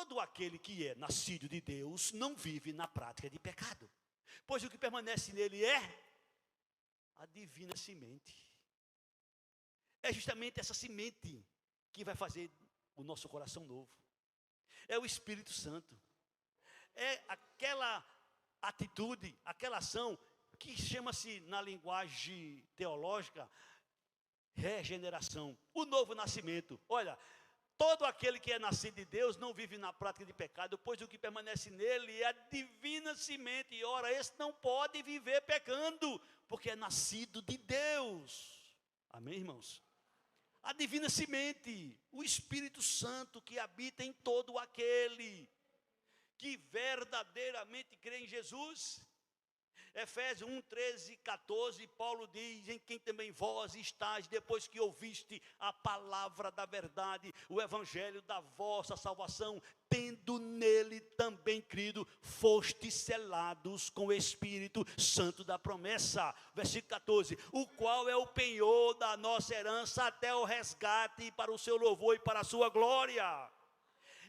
todo aquele que é nascido de Deus não vive na prática de pecado, pois o que permanece nele é a divina semente. É justamente essa semente que vai fazer o nosso coração novo. É o Espírito Santo. É aquela atitude, aquela ação que chama-se na linguagem teológica regeneração, o novo nascimento. Olha, todo aquele que é nascido de Deus não vive na prática de pecado, pois o que permanece nele é a divina semente. E ora, esse não pode viver pecando, porque é nascido de Deus. Amém, irmãos? A divina semente, o Espírito Santo que habita em todo aquele que verdadeiramente crê em Jesus. Efésios 1, 13, 14, Paulo diz: em quem também vós estáis, depois que ouviste a palavra da verdade, o evangelho da vossa salvação, tendo nele também crido, fostes selados com o Espírito Santo da promessa. Versículo 14: o qual é o penhor da nossa herança até o resgate para o seu louvor e para a sua glória.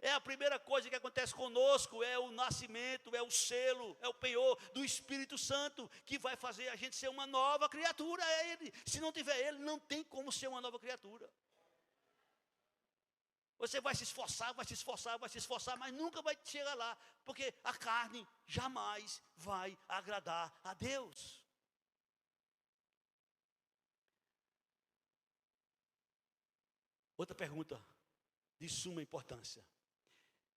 É a primeira coisa que acontece conosco, é o nascimento, é o selo, é o penhor do Espírito Santo, que vai fazer a gente ser uma nova criatura. É Ele. Se não tiver Ele, não tem como ser uma nova criatura. Você vai se esforçar, vai se esforçar, vai se esforçar, mas nunca vai chegar lá, porque a carne jamais vai agradar a Deus. Outra pergunta de suma importância.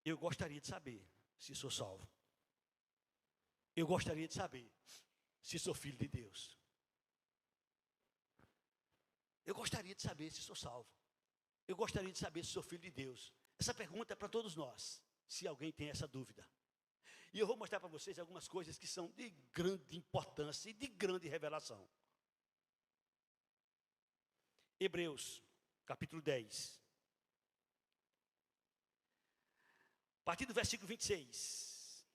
Eu gostaria de saber se sou salvo. Eu gostaria de saber se sou filho de Deus. Eu gostaria de saber se sou salvo. Eu gostaria de saber se sou filho de Deus. Essa pergunta é para todos nós, se alguém tem essa dúvida. E eu vou mostrar para vocês algumas coisas que são de grande importância e de grande revelação. Hebreus, capítulo 10. A partir do versículo 26.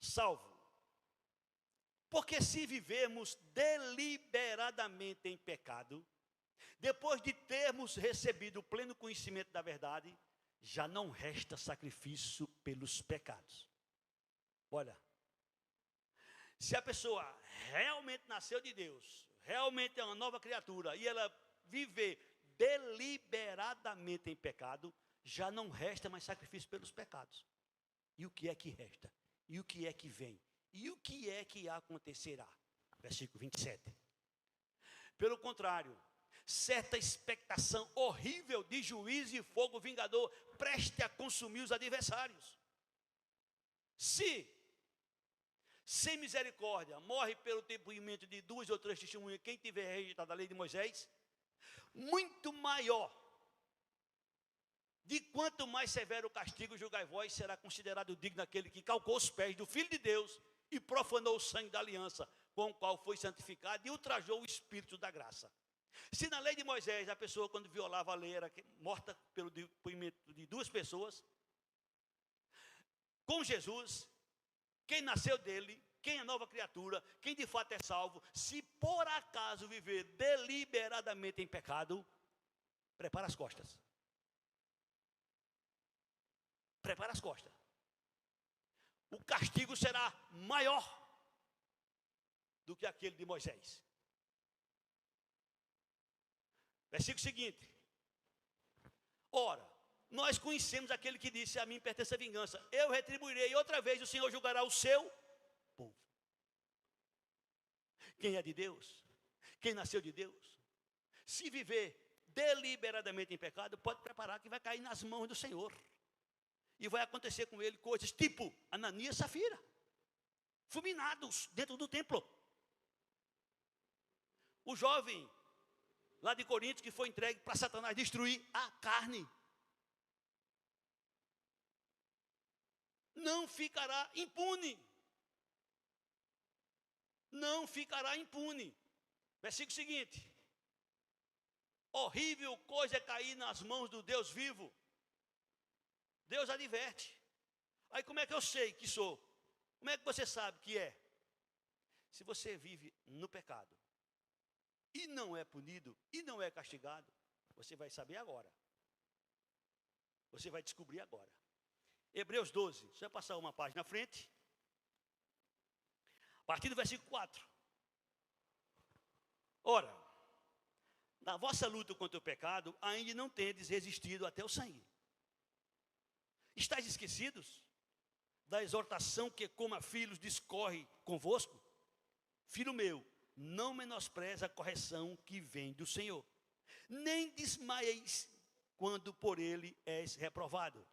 Salvo. Porque se vivemos deliberadamente em pecado, depois de termos recebido o pleno conhecimento da verdade, já não resta sacrifício pelos pecados. Olha, se a pessoa realmente nasceu de Deus, realmente é uma nova criatura, e ela viver deliberadamente em pecado, já não resta mais sacrifício pelos pecados. E o que é que resta? E o que é que vem? E o que é que acontecerá? Versículo 27. Pelo contrário, certa expectação horrível de juízo e fogo vingador preste a consumir os adversários. Se sem misericórdia morre pelo depoimento de 2 ou 3 testemunhas quem tiver rejeitado a lei de Moisés, muito maior, de quanto mais severo o castigo julgai vós, será considerado digno aquele que calcou os pés do Filho de Deus e profanou o sangue da aliança, com o qual foi santificado e ultrajou o Espírito da graça. Se na lei de Moisés a pessoa, quando violava a lei, era morta pelo depoimento de 2 pessoas, com Jesus, quem nasceu dele, quem é nova criatura, quem de fato é salvo, se por acaso viver deliberadamente em pecado, prepara as costas. Prepara as costas. O castigo será maior do que aquele de Moisés. Versículo seguinte. Ora, nós conhecemos aquele que disse: a mim pertence a vingança, eu retribuirei, e outra vez o Senhor julgará o seu povo. Quem é de Deus, quem nasceu de Deus, se viver deliberadamente em pecado, pode preparar que vai cair nas mãos do Senhor. E vai acontecer com ele coisas tipo Ananias e Safira, fulminados dentro do templo. O jovem lá de Corinto que foi entregue para Satanás destruir a carne, não ficará impune. Não ficará impune. Versículo seguinte. Horrível coisa é cair nas mãos do Deus vivo. Deus adverte. Aí como é que eu sei que sou? Como é que você sabe que é? Se você vive no pecado, e não é punido, e não é castigado, você vai saber agora. Você vai descobrir agora. Hebreus 12, você vai passar uma página à frente. A partir do versículo 4. Ora, na vossa luta contra o pecado, ainda não tendes resistido até o sangue. Estais esquecidos da exortação que, como a filhos, discorre convosco? Filho meu, não menospreze a correção que vem do Senhor, nem desmaieis quando por ele és reprovado.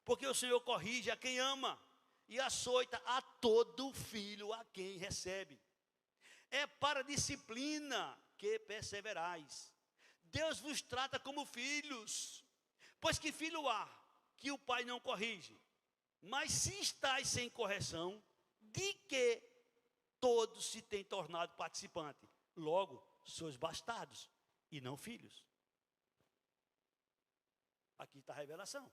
Porque o Senhor corrige a quem ama, e açoita a todo filho a quem recebe. É para disciplina que perseverais. Deus vos trata como filhos. Pois que filho há que o pai não corrige? Mas se estáis sem correção, de que todos se têm tornado participantes? Logo, sois bastardos e não filhos. Aqui está a revelação.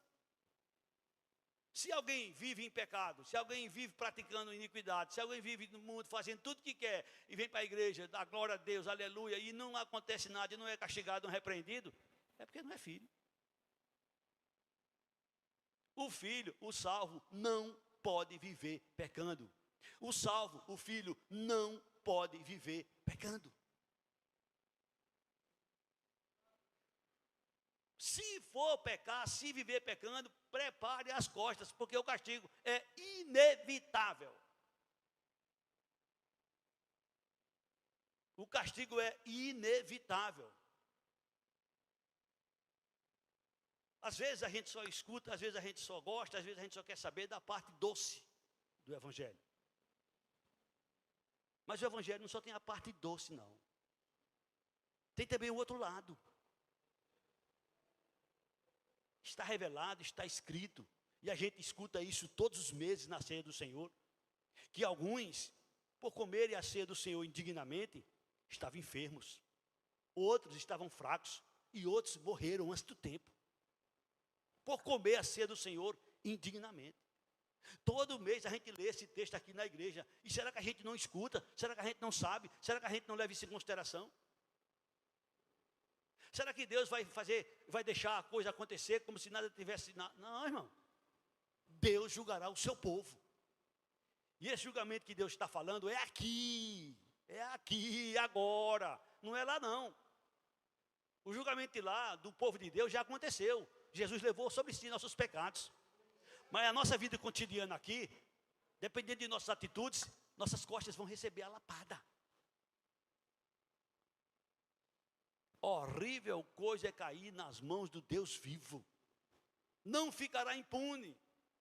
Se alguém vive em pecado, se alguém vive praticando iniquidade, se alguém vive no mundo fazendo tudo o que quer e vem para a igreja, dá glória a Deus, aleluia, e não acontece nada, e não é castigado, não é repreendido, é porque não é filho. O filho, o salvo, não pode viver pecando. O salvo, o filho, não pode viver pecando. Se for pecar, se viver pecando, prepare as costas, porque o castigo é inevitável. O castigo é inevitável. Às vezes a gente só escuta, às vezes a gente só gosta, às vezes a gente só quer saber da parte doce do Evangelho. Mas o Evangelho não só tem a parte doce, não. Tem também o outro lado. Está revelado, está escrito, e a gente escuta isso todos os meses na ceia do Senhor, que alguns, por comerem a ceia do Senhor indignamente, estavam enfermos, outros estavam fracos, e outros morreram antes do tempo, por comer a ceia do Senhor indignamente. Todo mês a gente lê esse texto aqui na igreja, e será que a gente não escuta? Será que a gente não sabe? Será que a gente não leva isso em consideração? Será que Deus vai deixar a coisa acontecer como se nada tivesse... Não, irmão. Deus julgará o seu povo. E esse julgamento que Deus está falando é aqui, agora. Não é lá não. O julgamento de lá, do povo de Deus, já aconteceu. Jesus levou sobre si nossos pecados. Mas a nossa vida cotidiana aqui, dependendo de nossas atitudes, nossas costas vão receber a lapada. Horrível coisa é cair nas mãos do Deus vivo. Não ficará impune.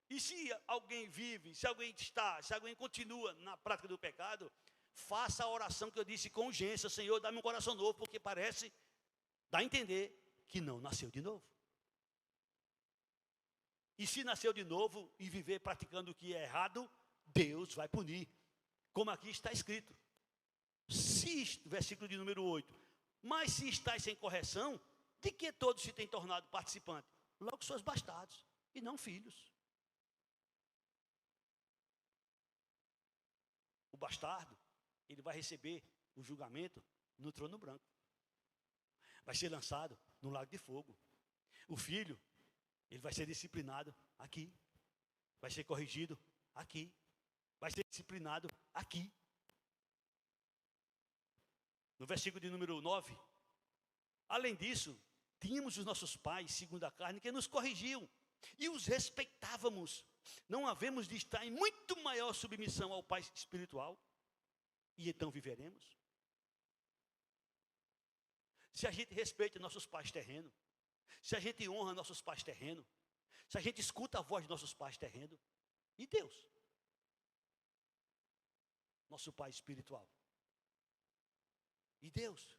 E se alguém vive, se alguém continua na prática do pecado, faça a oração que eu disse com urgência: Senhor, dá-me um coração novo, porque parece, dá a entender que não nasceu de novo. E se nasceu de novo e viver praticando o que é errado, Deus vai punir. Como aqui está escrito. Versículo de número 8. Mas se estáis sem correção, de que todos se têm tornado participantes? Logo sois bastardos e não filhos. O bastardo, ele vai receber o julgamento no trono branco. Vai ser lançado no lago de fogo. O filho, ele vai ser disciplinado aqui. Vai ser corrigido aqui. Vai ser disciplinado aqui. No versículo de número 9, além disso, tínhamos os nossos pais, segundo a carne, que nos corrigiam, e os respeitávamos. Não havemos de estar em muito maior submissão ao Pai espiritual, e então viveremos? Se a gente respeita nossos pais terrenos, se a gente honra nossos pais terrenos, se a gente escuta a voz de nossos pais terrenos, e Deus? Nosso Pai espiritual. E Deus?